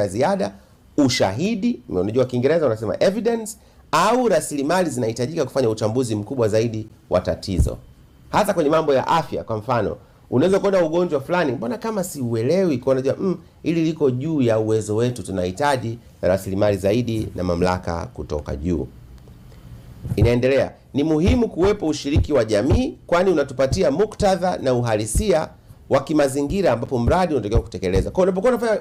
ya ziada, ushahidi, unajua Kiingereza unasema evidence, au rasilimali zinahitajika kufanya uchambuzi mkubwa zaidi wa tatizo. Hasa kwenye mambo ya afya. Kwa mfano, unaweza kuona ugonjwa fulani, mbona kama si uelewi, kwa unajua ili liko juu ya uwezo wetu, tunahitaji rasilimali zaidi na mamlaka kutoka juu. Inaendelea, ni muhimu kuwepo ushiriki wa jamii, kwani unatupatia muktadha na uhalisia wa kimazingira ambapo mradi unatakiwa kutekeleza. Kwa unapokuwa unafanya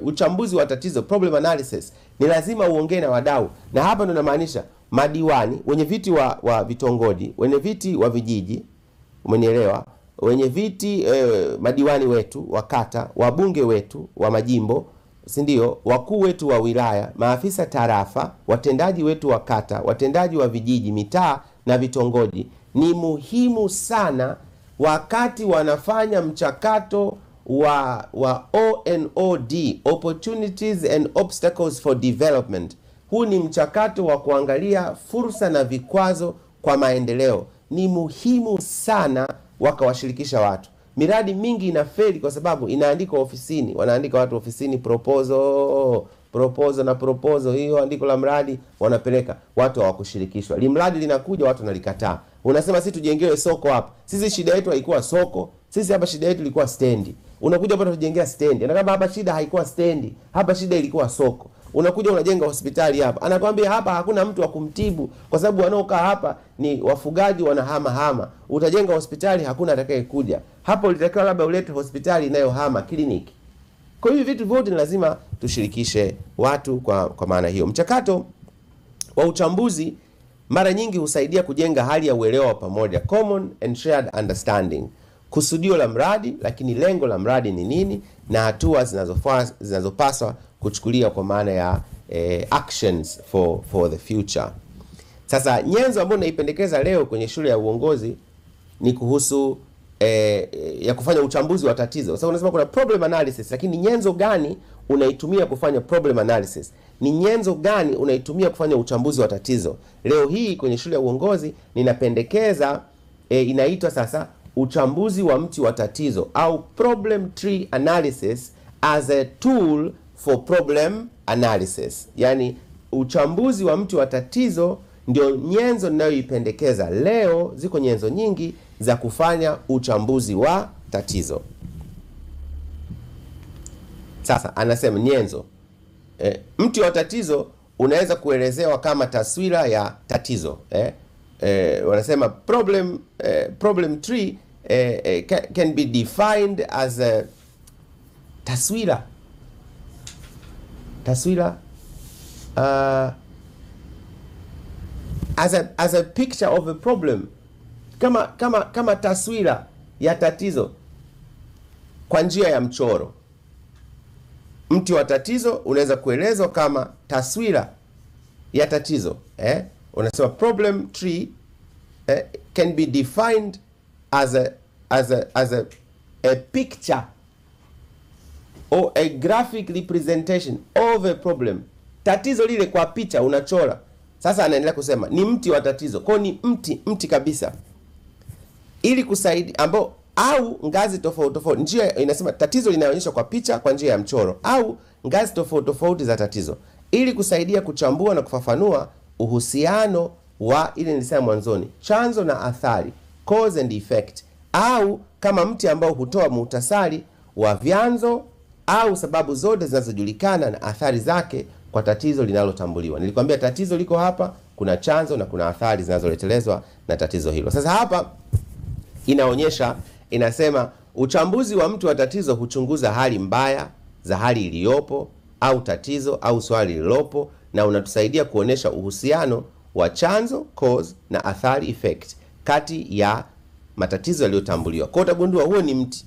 uchambuzi wa tatizo, problem analysis, ni lazima uongee na wadau. Na hapa ndo namaanisha madiwani, wenye viti wa vitongoji, wenye viti wa vijiji, umenielewa? Wenye viti madiwani wetu wa kata, wabunge wetu wa majimbo, si ndio? Wakuu wetu wa wilaya, maafisa tarafa, watendaji wetu wa kata, watendaji wa vijiji, mitaa na vitongoji. Ni muhimu sana wakati wanafanya mchakato wa ONOD, Opportunities and Obstacles for Development. Huu ni mchakato wa kuangalia fursa na vikwazo kwa maendeleo. Ni muhimu sana wakawashirikisha watu. Miradi mingi inafeli kwa sababu inaandikwa ofisini, wanaandika watu ofisini proposal, hiyo andiko la mradi wanapeleka, watu hawakushirikishwa. Mradi linakuja, watu wanalikataa. Unasema sisi tujengewe soko hapa. Sisi shida yetu haikuwa soko. Sisi hapa shida yetu ilikuwa stendi. Unakuja hapa tujengea stendi. Na kama hapa shida haikuwa stendi, hapa shida ilikuwa soko. Unakuja unajenga hospitali hapa. Anakuambia hapa hakuna mtu wa kumtibu kwa sababu wanaokaa hapa ni wafugaji, wanahama. Utajenga hospitali, hakuna atakaye kuja. Hapo ulitakiwa labda ulete hospitali inayohama, kliniki. Kwa hiyo vitu vyote ni lazima tushirikishe watu kwa maana hiyo. Mchakato wa uchambuzi mara nyingi husaidia kujenga hali ya uelewa wa pamoja, common and shared understanding. Kusudio la mradi, lakini lengo la mradi ni nini, na hatua zinazopaswa kuchukulia kwa maana ya actions for the future. Sasa nyenzo ambayo naipendekeza leo kwenye shule ya uongozi ni kuhusu ya kufanya uchambuzi wa tatizo. Sasa unasema kuna problem analysis, lakini nyenzo gani unaitumia kufanya problem analysis? Ni nyenzo gani unaitumia kufanya uchambuzi wa tatizo? Leo hii kwenye shule ya uongozi ninapendekeza inaitwa sasa uchambuzi wa mti wa tatizo, au problem tree analysis as a tool for problem analysis. Yani uchambuzi wa mti wa tatizo ndio nyenzo ninayoipendekeza leo. Ziko nyenzo nyingi za kufanya uchambuzi wa tatizo. Sasa anasema nyenzo, mti wa tatizo unaweza kuelezewa kama taswira ya tatizo. Wanasema problem tree can be defined as a taswira as a picture of a problem, kama taswira ya tatizo kwa njia ya mchoro. Mti wa tatizo unaweza kuelezwa kama taswira ya tatizo. Unasema problem tree can be defined as a picture or a graphic representation of a problem. Tatizo lile kwa picha unachora. Sasa anaendelea kusema ni mti wa tatizo. Kwa ni mti kabisa. Ili kusaidia ambao au ngazi tofauti. Njia inasema tatizo linaonyeshwa kwa picha kwa njia ya mchoro, au ngazi tofauti za tatizo, ili kusaidia kuchambua na kufafanua uhusiano wa ile nilisema mwanzoni, chanzo na athari, cause and effect, au kama mti ambao hutoa muhtasari wa vyanzo au sababu zote zinazojulikana na athari zake kwa tatizo linalotambuliwa. Nilikwambia tatizo liko hapa, kuna chanzo na kuna athari zinazoletelezwa na tatizo hilo. Sasa hapa inaonyesha, inasema uchambuzi wa mti wa tatizo huchunguza hali mbaya za hali iliyopo au tatizo au swali lililopo, na unatusaidia kuonesha uhusiano wa chanzo cause na athari effect kati ya matatizo yaliyotambuliwa. Kwa utagundua huo ni mti.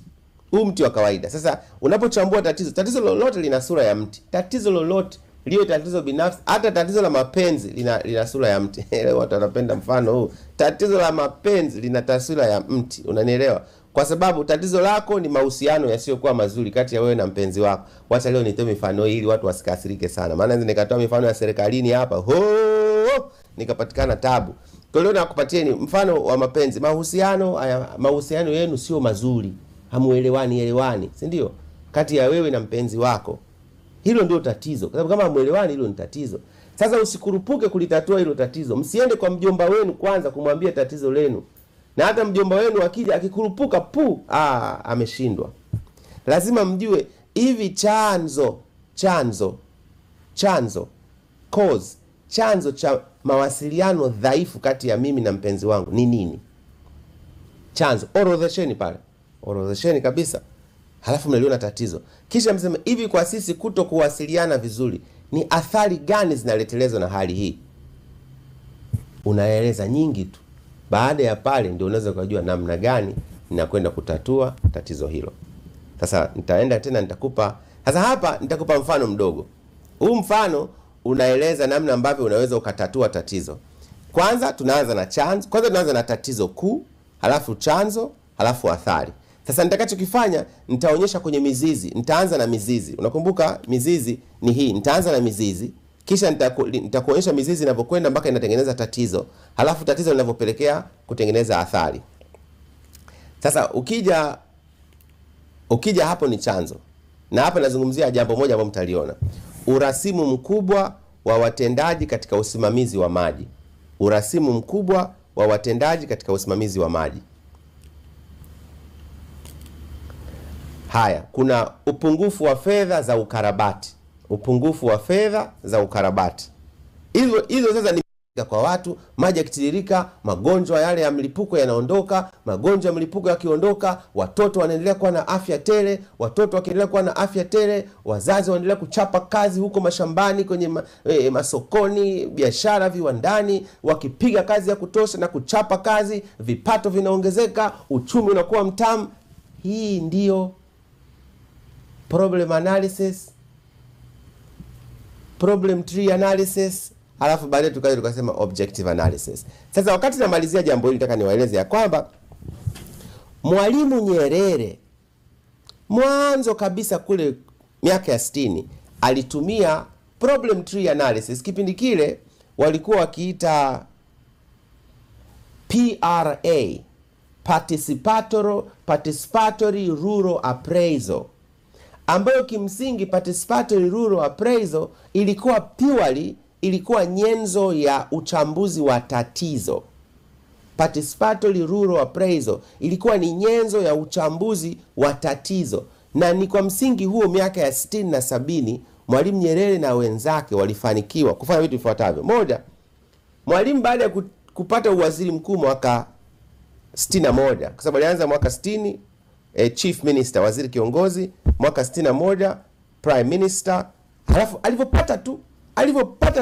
Huu mti wa kawaida. Sasa unapochambua tatizo lolote lina sura ya mti. Tatizo lolote, liwe tatizo binafsi, hata tatizo la mapenzi lina sura ya mti. Watu wanapenda mfano huu. Tatizo la mapenzi lina taswira ya mti. Unanielewa? Kwa sababu tatizo lako ni mahusiano yasiyokuwa mazuri kati ya wewe na mpenzi wako. Wacha leo nitoe mifano hii ili watu wasikasirike sana. Maana nikatoa mifano ya serikalini hapa, nikapatikana tabu. Kwa leo nakupatieni mfano wa mapenzi. Mahusiano yenu sio mazuri. Hamuelewani, si ndio? Kati ya wewe na mpenzi wako. Hilo ndio tatizo. Kwa sababu kama mwelewani, hilo ni tatizo. Sasa usikurupuke kulitatua hilo tatizo. Msiende kwa mjomba wenu kwanza kumwambia tatizo lenu. Na hata mjomba wenu akija akikurupuka ameshindwa. Lazima mjue hivi chanzo cha mawasiliano dhaifu kati ya mimi na mpenzi wangu ni nini? Chanzo. Orodhesheni pale. Orodhesheni kabisa. Halafu mnaliona tatizo. Kisha mseme hivi, kwa sisi kuto kuwasiliana vizuri, ni athari gani zinaletelezwa na hali hii? Unaeleza nyingi tu. Baada ya pale ndio unaweza kujua namna gani ninakwenda kutatua tatizo hilo. Sasa nitaenda tena nitakupa. Sasa hapa nitakupa mfano mdogo. Huu mfano unaeleza namna ambavyo unaweza ukatatua tatizo. Kwanza tunaanza na chanzo. Kwanza tunaanza na tatizo kuu, halafu chanzo, halafu athari. Sasa nitakachokifanya nitaonyesha kwenye mizizi. Nitaanza na mizizi. Unakumbuka mizizi ni hii. Nitaanza na mizizi, kisha nitakuonyesha mizizi inavyokwenda mpaka inatengeneza tatizo. Halafu tatizo linavyopelekea kutengeneza athari. Sasa ukija hapo ni chanzo. Na hapa nazungumzia jambo moja ambalo mtaliona. Urasimu mkubwa wa watendaji katika usimamizi wa maji. Urasimu mkubwa wa watendaji katika usimamizi wa maji. Haya, kuna upungufu wa fedha za ukarabati. Upungufu wa fedha za ukarabati. Hizo sasa ni kwa watu, maji yakitiririka, magonjwa yale ya mlipuko yanaondoka, magonjwa ya mlipuko yakiondoka, watoto wanaendelea kuwa na afya tele, watoto wakiendelea kuwa na afya tele, wazazi wanaendelea kuchapa kazi huko mashambani, kwenye masokoni, biashara, viwandani, wakipiga kazi ya kutosha na kuchapa kazi, vipato vinaongezeka, uchumi unakuwa mtamu. Hii ndiyo problem analysis, problem tree analysis, alafu baadaye tukaje tukasema objective analysis. Sasa wakati namalizia jambo hili, nataka niwaeleze ya kwamba Mwalimu Nyerere mwanzo kabisa kule miaka ya 60 alitumia problem tree analysis. Kipindi kile walikuwa wakiita PRA, participatory rural appraisal, ambayo kimsingi participatory rural appraisal ilikuwa nyenzo ya uchambuzi wa tatizo. Participatory rural appraisal ilikuwa ni nyenzo ya uchambuzi wa tatizo, na ni kwa msingi huo miaka ya 60 na 70 Mwalimu Nyerere na wenzake walifanikiwa kufanya vitu vifuatavyo. Moja, Mwalimu baada ya kupata uwaziri mkuu mwaka 61, kwa sababu alianza mwaka 60 chief minister, waziri kiongozi, mwaka 61 prime minister, halafu alivopata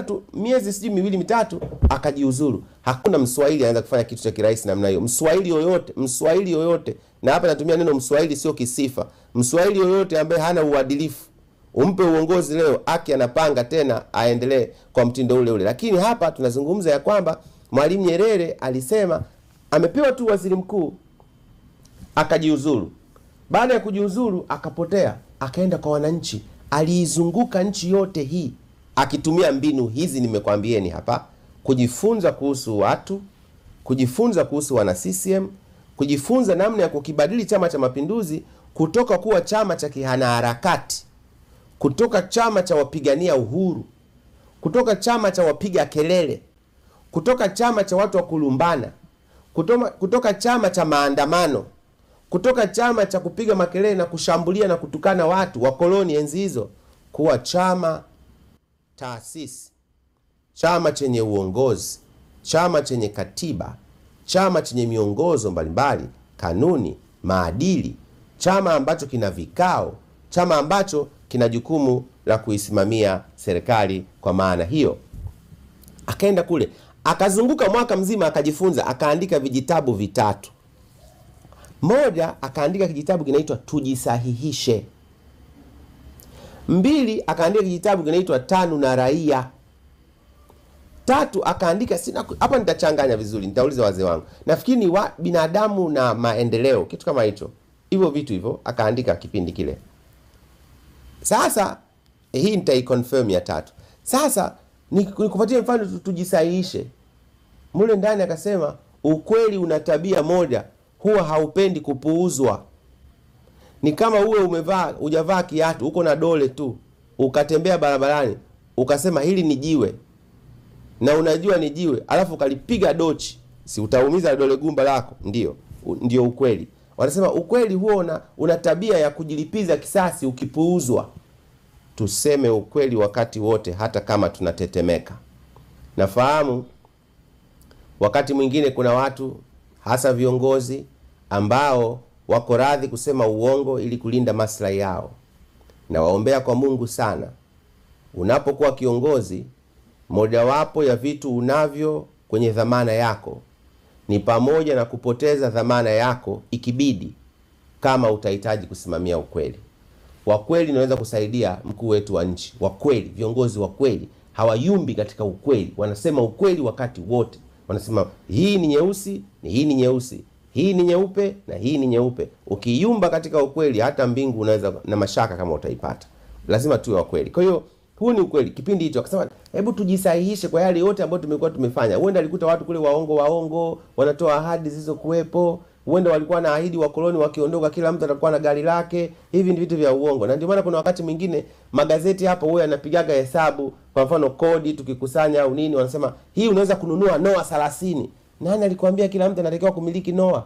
tu miezi sijui miwili mitatu akajiuzuru. Hakuna Mswahili anaweza kufanya kitu cha kirahisi namna hiyo. Mswahili yoyote, na hapa natumia neno Mswahili sio kisifa. Mswahili yoyote ambaye hana uadilifu, umpe uongozi leo, aki anapanga tena aendelee kwa mtindo ule ule. Lakini hapa tunazungumza ya kwamba Mwalimu Nyerere alisema amepewa tu waziri mkuu akajiuzuru. Baada ya kujiuzuru akapotea, akaenda kwa wananchi, aliizunguka nchi yote hii akitumia mbinu hizi nimekwambieni hapa: kujifunza kuhusu watu, kujifunza kuhusu wana CCM, kujifunza namna ya kukibadili Chama cha Mapinduzi kutoka kuwa chama cha kihanaharakati, kutoka chama cha wapigania uhuru, kutoka chama cha wapiga kelele, kutoka chama cha watu wa kulumbana, kutoka chama cha maandamano, kutoka chama cha kupiga makelele na kushambulia na kutukana watu wakoloni enzi hizo, kuwa chama taasisi, chama chenye uongozi, chama chenye katiba, chama chenye miongozo mbalimbali, kanuni, maadili, chama ambacho kina vikao, chama ambacho kina jukumu la kuisimamia serikali. Kwa maana hiyo akaenda kule, akazunguka mwaka mzima, akajifunza, akaandika vijitabu vitatu. Moja, akaandika kijitabu kinaitwa Tujisahihishe. 2, akaandika kijitabu kinaitwa Tanu na Raia. 3, akaandika, hapa nitachanganya vizuri, nitauliza wazee wangu, nafikiri ni binadamu na maendeleo, kitu kama hicho. Hivyo vitu hivyo akaandika kipindi kile. Sasa hii nitaiconfirm ya 3. Sasa nikupatie mfano Tujisahihishe. Mule ndani akasema ukweli una tabia moja, huwa haupendi kupuuzwa. Ni kama uwe hujavaa kiatu, uko na dole tu, ukatembea barabarani ukasema hili ni jiwe na unajua ni jiwe, alafu ukalipiga dochi, si utaumiza dole gumba lako? Ndio ukweli. Wanasema ukweli huo una tabia ya kujilipiza kisasi ukipuuzwa. Tuseme ukweli wakati wote, hata kama tunatetemeka. Nafahamu wakati mwingine kuna watu, hasa viongozi, ambao wako radhi kusema uongo ili kulinda maslahi yao. Na waombea kwa Mungu sana. Unapokuwa kiongozi, mojawapo ya vitu unavyo kwenye dhamana yako ni pamoja na kupoteza dhamana yako ikibidi, kama utahitaji kusimamia ukweli. Wakweli naweza kusaidia mkuu wetu wa nchi. Wakweli, viongozi wakweli hawayumbi katika ukweli. Wanasema ukweli wakati wote. Wanasema hii ni nyeusi, hii ni nyeusi, hii ni nyeupe na hii ni nyeupe. Ukiyumba katika ukweli, hata mbingu unaweza na mashaka kama utaipata. Lazima tuwe wakweli. Kwa hiyo huu ni ukweli. Kipindi hicho akasema hebu tujisahihishe kwa yale yote ambayo tumekuwa tumefanya. Huenda alikuta watu kule waongo wanatoa ahadi zisizokuwepo. Huenda walikuwa na ahadi wakoloni wakiondoka kila mtu atakuwa na gari lake. Hivi ni vitu vya uongo. Na ndio maana kuna wakati mwingine magazeti hapa huwa yanapigaga hesabu, kwa mfano kodi tukikusanya au nini, wanasema hii unaweza kununua Noah 30. Nani alikwambia kila mtu anatakiwa kumiliki Noah?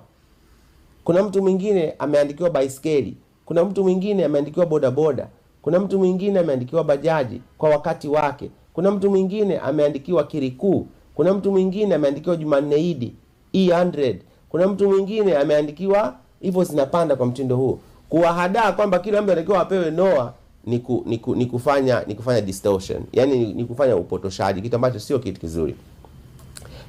Kuna mtu mwingine ameandikiwa baiskeli, kuna mtu mwingine ameandikiwa bodaboda, kuna mtu mwingine ameandikiwa bajaji kwa wakati wake, kuna mtu mwingine ameandikiwa kirikuu, kuna mtu mwingine ameandikiwa Jumanne Idi E100, kuna mtu mwingine ameandikiwa hivyo, zinapanda kwa mtindo huu. Kuwahadaa kwamba kila mtu anatakiwa apewe Noah ni kufanya distortion, yani ni kufanya upotoshaji, kitu ambacho sio kitu kizuri.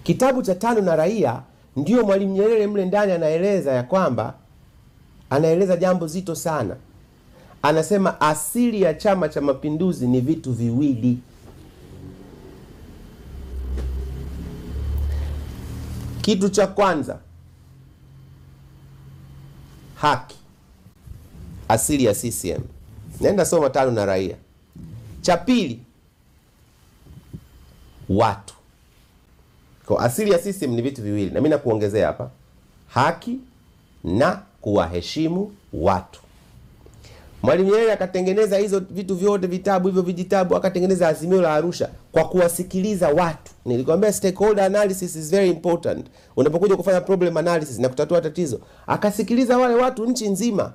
Kitabu cha Tano na Raia, ndio Mwalimu Nyerere mle ndani anaeleza ya kwamba, anaeleza jambo zito sana. Anasema asili ya Chama cha Mapinduzi ni vitu viwili. Kitu cha kwanza, haki, asili ya CCM. Nenda soma Tano na Raia. Cha pili, watu. Kwa asili ya CCM ni vitu viwili, na mimi nakuongezea hapa, haki na kuwaheshimu watu. Mwalimu Nyerere akatengeneza hizo vitu vyote, vitabu hivyo, vijitabu, akatengeneza Azimio la Arusha kwa kuwasikiliza watu. Nilikwambia stakeholder analysis is very important. Unapokuja kufanya problem analysis na kutatua tatizo, akasikiliza wale watu nchi nzima.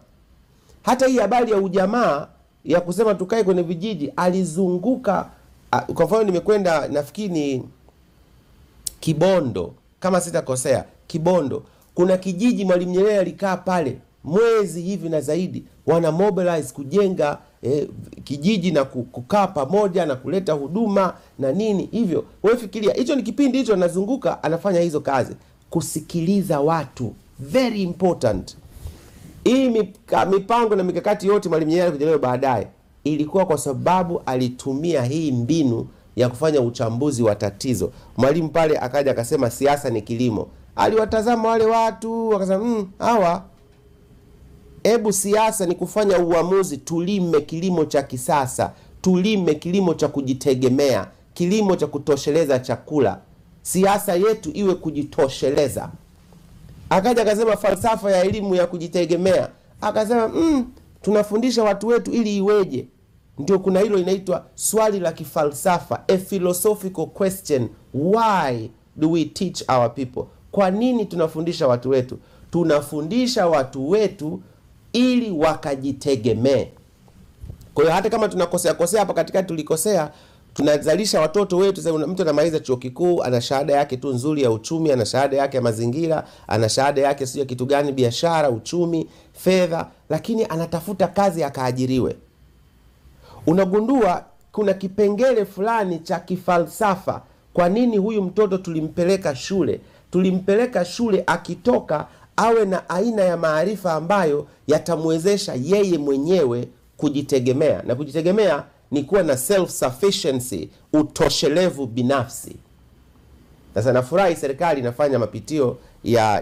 Hata hii habari ya ujamaa ya kusema tukae kwenye vijiji, alizunguka. Kwa mfano nimekwenda, nafikiri Kibondo, kama sitakosea, Kibondo, kuna kijiji Mwalimu Nyerere alikaa pale mwezi hivi na zaidi, wana mobilize kujenga kijiji na kukaa pamoja na kuleta huduma na nini hivyo. Wewe fikiria, hicho ni kipindi hicho anazunguka anafanya hizo kazi, kusikiliza watu, very important. Hii mipango na mikakati yote Mwalimu Nyerere kujenga baadaye ilikuwa kwa sababu alitumia hii mbinu ya kufanya uchambuzi wa tatizo. Mwalimu pale akaja akasema siasa ni kilimo. Aliwatazama wale watu akasema hawa, hebu siasa ni kufanya uamuzi, tulime kilimo cha kisasa, tulime kilimo cha kujitegemea, kilimo cha kutosheleza chakula. Siasa yetu iwe kujitosheleza. Akaja akasema falsafa ya elimu ya kujitegemea. Akasema tunafundisha watu wetu ili iweje? Ndio kuna hilo inaitwa swali la kifalsafa, a philosophical question. Why do we teach our people? Kwa nini tunafundisha watu wetu? Tunafundisha watu wetu ili wakajitegemee. Kwa hiyo hata kama tunakosea hapa katikati, tulikosea, tunazalisha watoto wetu. Sasa mtu anamaliza chuo kikuu, ana shahada yake tu nzuri ya uchumi, ana shahada yake ya mazingira, ana shahada yake sio kitu gani, biashara, uchumi, fedha, lakini anatafuta kazi akaajiriwe. Unagundua kuna kipengele fulani cha kifalsafa. Kwa nini huyu mtoto tulimpeleka shule? Tulimpeleka shule akitoka awe na aina ya maarifa ambayo yatamwezesha yeye mwenyewe kujitegemea. Na kujitegemea ni kuwa na self sufficiency, utoshelevu binafsi. Sasa nafurahi serikali inafanya mapitio ya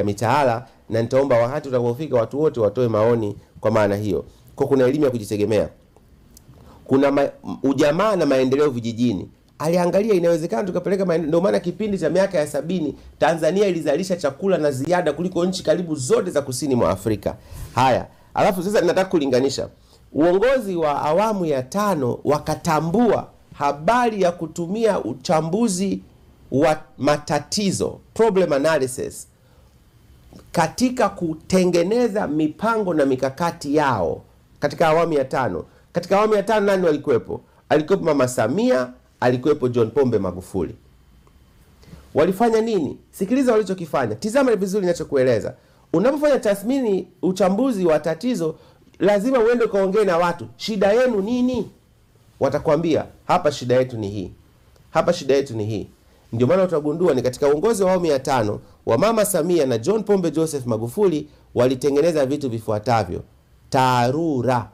mitaala, na nitaomba wakati utakapofika watu wote watoe maoni kwa maana hiyo. Kwa kuna elimu ya kujitegemea. Kuna ujamaa na maendeleo vijijini. Aliangalia inawezekana tukapeleka maendeleo. Ndio maana kipindi cha miaka ya 70 Tanzania ilizalisha chakula na ziada kuliko nchi karibu zote za kusini mwa Afrika. Haya, alafu sasa nataka kulinganisha. uongozi wa awamu ya 5 wakatambua habari ya kutumia uchambuzi wa matatizo, problem analysis, katika kutengeneza mipango na mikakati yao katika awamu ya 5. Katika awamu ya 5 nani walikuwepo? Alikuwepo Mama Samia, alikuwepo John Pombe Magufuli. Walifanya nini? Sikiliza walichokifanya. Tizama vizuri ninachokueleza. Unapofanya tathmini, uchambuzi wa tatizo, lazima uende kaongee na watu. Shida yenu nini? Watakwambia, hapa shida yetu ni hii. Hapa shida yetu ni hii. Ndio maana utagundua ni katika uongozi wa awamu ya 5 wa Mama Samia na John Pombe Joseph Magufuli walitengeneza vitu vifuatavyo. TARURA,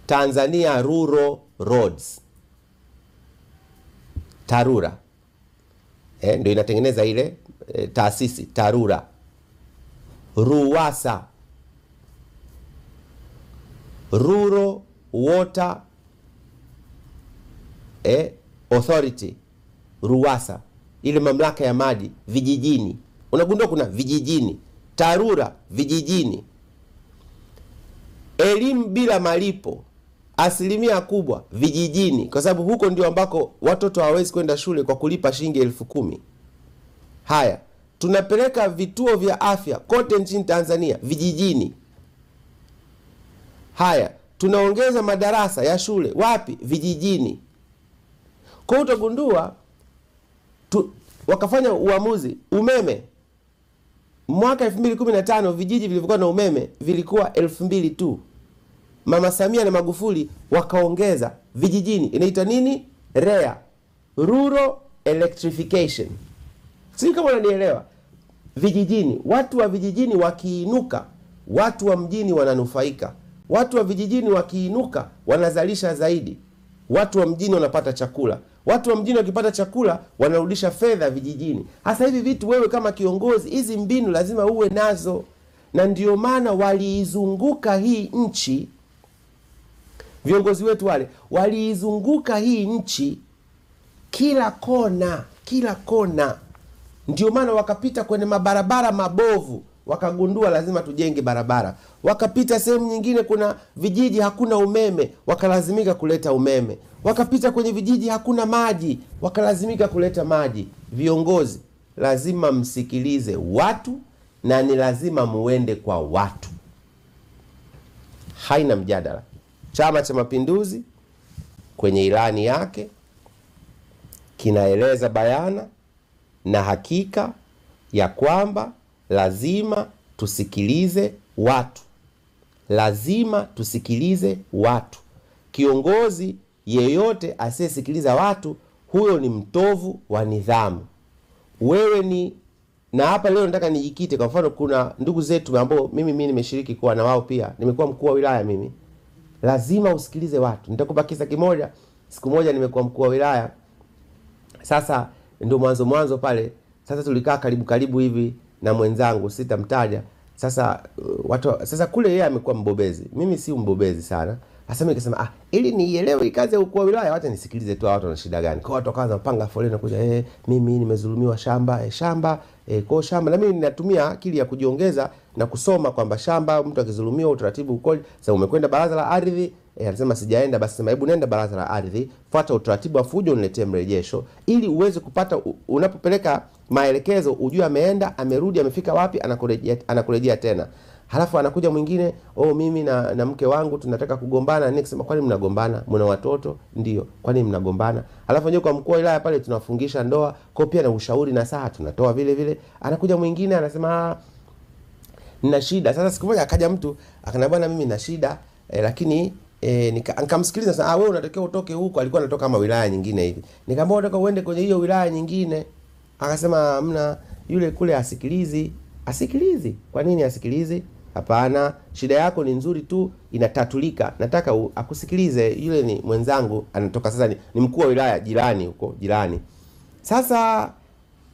Tanzania Rural Roads. TARURA ndio inatengeneza ile taasisi TARURA. RUWASA, Rural Water Authority. RUWASA, ile mamlaka ya maji vijijini. Unagundua kuna vijijini. TARURA, vijijini. Elimu bila malipo, asilimia kubwa vijijini, kwa sababu huko ndio ambako watoto hawawezi kwenda shule kwa kulipa shilingi 10,000. Haya, tunapeleka vituo vya afya kote nchini Tanzania vijijini. Haya, tunaongeza madarasa ya shule wapi? Vijijini. Kwa hiyo utagundua wakafanya uamuzi. Umeme, mwaka 2015 vijiji vilivyokuwa na umeme vilikuwa 2,000 tu. Mama Samia na Magufuli wakaongeza vijijini. Inaitwa nini? REA, Rural Electrification. Sio kama unanielewa. Vijijini, watu wa vijijini wakiinuka, watu wa mjini wananufaika. Watu wa vijijini wakiinuka, wanazalisha zaidi. Watu wa mjini wanapata chakula. Watu wa mjini wakipata chakula, wanarudisha fedha vijijini. Hasa hivi vitu wewe kama kiongozi, hizi mbinu lazima uwe nazo. Na ndio maana waliizunguka hii nchi, viongozi wetu wale waliizunguka hii nchi kila kona, kila kona. Ndio maana wakapita kwenye mabarabara mabovu, wakagundua lazima tujenge barabara. Wakapita sehemu nyingine kuna vijiji hakuna umeme, wakalazimika kuleta umeme. Wakapita kwenye vijiji hakuna maji, wakalazimika kuleta maji. Viongozi lazima msikilize watu, na ni lazima muende kwa watu. Haina mjadala. Chama cha Mapinduzi kwenye ilani yake kinaeleza bayana na hakika ya kwamba lazima tusikilize watu. Lazima tusikilize watu. Kiongozi yeyote asiyesikiliza watu, huyo ni mtovu wa nidhamu. Wewe ni, na hapa leo nataka nijikite. Kwa mfano kuna ndugu zetu ambao mimi nimeshiriki kuwa na wao pia. Nimekuwa mkuu wa wilaya mimi. Lazima usikilize watu. Nitakupa kisa kimoja. Siku moja nimekuwa mkuu wa wilaya. Sasa ndio mwanzo pale. Sasa tulikaa karibu hivi na mwenzangu, sitamtaja. Sasa sasa kule yeye amekuwa mbobezi. Mimi si mbobezi sana. Sasa mimi nikasema ili nielewe kazi ya ukuu wa wilaya, wacha nisikilize tu watu wana shida gani. Kwa watu wakaanza kupanga foleni na kuja mimi nimezulumiwa shamba, kwa shamba, na mimi ninatumia akili ya kujiongeza na kusoma kwamba shamba mtu akizulumiwa utaratibu ukoje. Sasa umekwenda baraza la ardhi, anasema sijaenda, basi sema hebu nenda baraza la ardhi, fuata utaratibu wa fujo, uniletee mrejesho ili uweze kupata unapopeleka maelekezo ujue ameenda, amerudi, amefika wapi, anakurejea tena. Halafu anakuja mwingine, mimi na mke wangu tunataka kugombana. Nikisema kwani mnagombana? Mna watoto? Ndio. Kwani mnagombana? Halafu nje kwa mkuu wa wilaya pale tunafungisha ndoa, kwa pia na ushauri na saa tunatoa vile vile. Anakuja mwingine anasema nina shida. Sasa siku moja akaja mtu akaniambia bwana mimi nina shida lakini nikamsikiliza. Sasa wewe unatakiwa utoke huko. Alikuwa anatoka kama wilaya nyingine hivi. Nikamwambia unataka uende kwenye hiyo wilaya nyingine. Akasema hamna, yule kule asikilizi. Asikilizi? Kwa nini asikilizi? Hapana, shida yako ni nzuri tu, inatatulika. Nataka akusikilize. Yule ni mwenzangu, anatoka sasa ni mkuu wa wilaya jirani huko, jirani. Sasa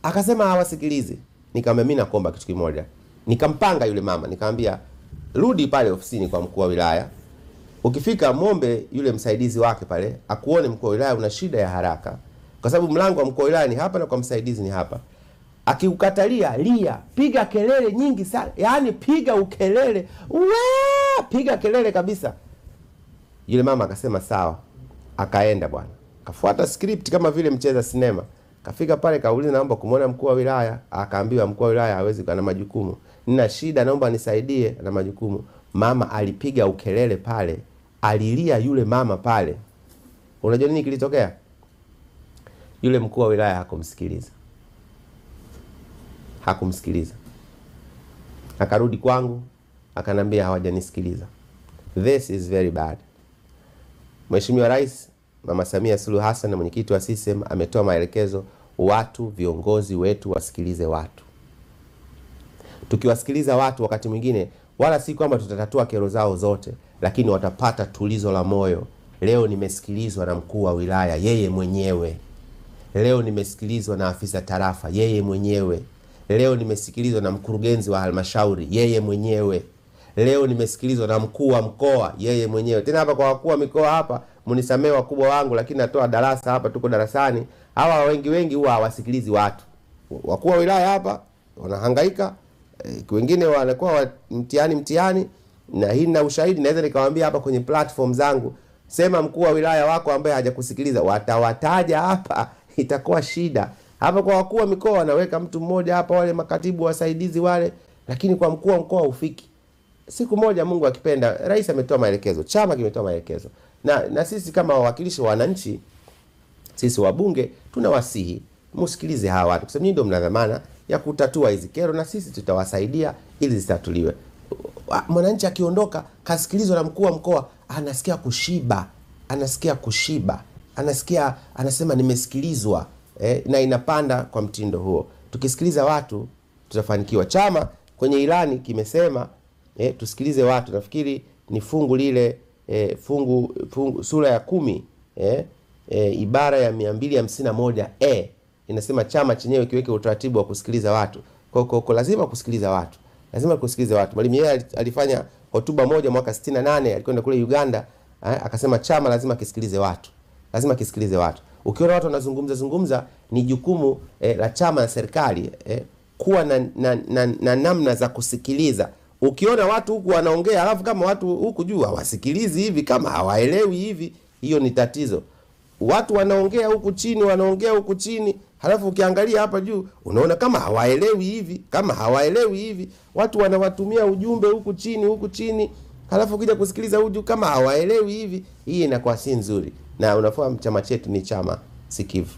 akasema hawasikilizi. Nikamwambia mimi nakuomba kitu kimoja. Nikampanga yule mama, nikamwambia rudi pale ofisini kwa mkuu wa wilaya. Ukifika muombe yule msaidizi wake pale akuone mkuu wa wilaya una shida ya haraka. Kwa sababu mlango wa mkuu wa wilaya ni hapa na kwa msaidizi ni hapa. Akiukatalia, lia, piga kelele nyingi sana. Yaani piga ukelele. piga kelele kabisa. Yule mama akasema sawa, akaenda bwana, kafuata script kama vile mcheza sinema. Kafika pale kauliza, naomba kumuona mkuu wa wilaya. Akaambiwa mkuu wa wilaya hawezi, ana majukumu. Nina shida, naomba nisaidie, ana majukumu. Mama alipiga ukelele pale, alilia yule mama pale. Unajua nini kilitokea? Yule mkuu wa wilaya hakumsikiliza. Hakumsikiliza. Akarudi kwangu, akanambia hawajanisikiliza. This is very bad. Mheshimiwa Rais Mama Samia Suluhu Hassan na mwenyekiti wa CCM ametoa maelekezo, watu, viongozi wetu wasikilize watu. Tukiwasikiliza watu, wakati mwingine wala si kwamba tutatatua kero zao zote, lakini watapata tulizo la moyo. Leo nimesikilizwa na mkuu wa wilaya, yeye mwenyewe. Leo nimesikilizwa na afisa tarafa, yeye mwenyewe. Leo nimesikilizwa na mkurugenzi wa halmashauri, yeye mwenyewe. Leo nimesikilizwa na mkuu wa mkoa, yeye mwenyewe. Tena hapa kwa wakuu wa mikoa hapa, mnisamee wakubwa wangu, lakini natoa darasa hapa, tuko darasani. Hawa wengi huwa hawasikilizi watu. Wakuu wa wilaya hapa wanahangaika, wengine wanakuwa mtihani, na hii na ushahidi, naweza nikawaambia hapa kwenye platform zangu. Sema mkuu wa wilaya wako ambaye hajakusikiliza, watawataja hapa, itakuwa shida. Hapa kwa wakuu wa mikoa wanaweka mtu mmoja hapa, wale makatibu wasaidizi wale, lakini kwa mkuu wa mkoa ufiki. Siku moja Mungu akipenda, rais ametoa maelekezo, chama kimetoa maelekezo. Na sisi kama wawakilishi wa wananchi, sisi wabunge, tunawasihi msikilize hawa watu, kwa sababu ndio mna dhamana ya kutatua hizi kero, na sisi tutawasaidia ili zitatuliwe. Mwananchi akiondoka kasikilizwa na mkuu wa mkoa, anasikia kushiba, anasema nimesikilizwa, na inapanda kwa mtindo huo. Tukisikiliza watu tutafanikiwa. Chama kwenye ilani kimesema tusikilize watu. Nafikiri ni fungu lile fungu sura ya 10 ibara ya 251 inasema chama chenyewe kiweke utaratibu wa kusikiliza watu. Kwa lazima kusikiliza watu. Mwalimu yeye alifanya hotuba moja mwaka 68, alikwenda kule Uganda, akasema chama lazima kisikilize watu. Ukiona watu wanazungumza, ni jukumu la chama na serikali kuwa na namna za kusikiliza. Ukiona watu huku wanaongea, alafu kama watu huku juu hawasikilizi hivi, kama hawaelewi hivi, hiyo ni tatizo. Watu wanaongea huku chini, halafu ukiangalia hapa juu unaona kama hawaelewi hivi, watu wanawatumia ujumbe huku chini, halafu ukija kusikiliza huku kama hawaelewi hivi, hii inakuwa si nzuri. Na unafahamu chama chetu ni chama sikivu.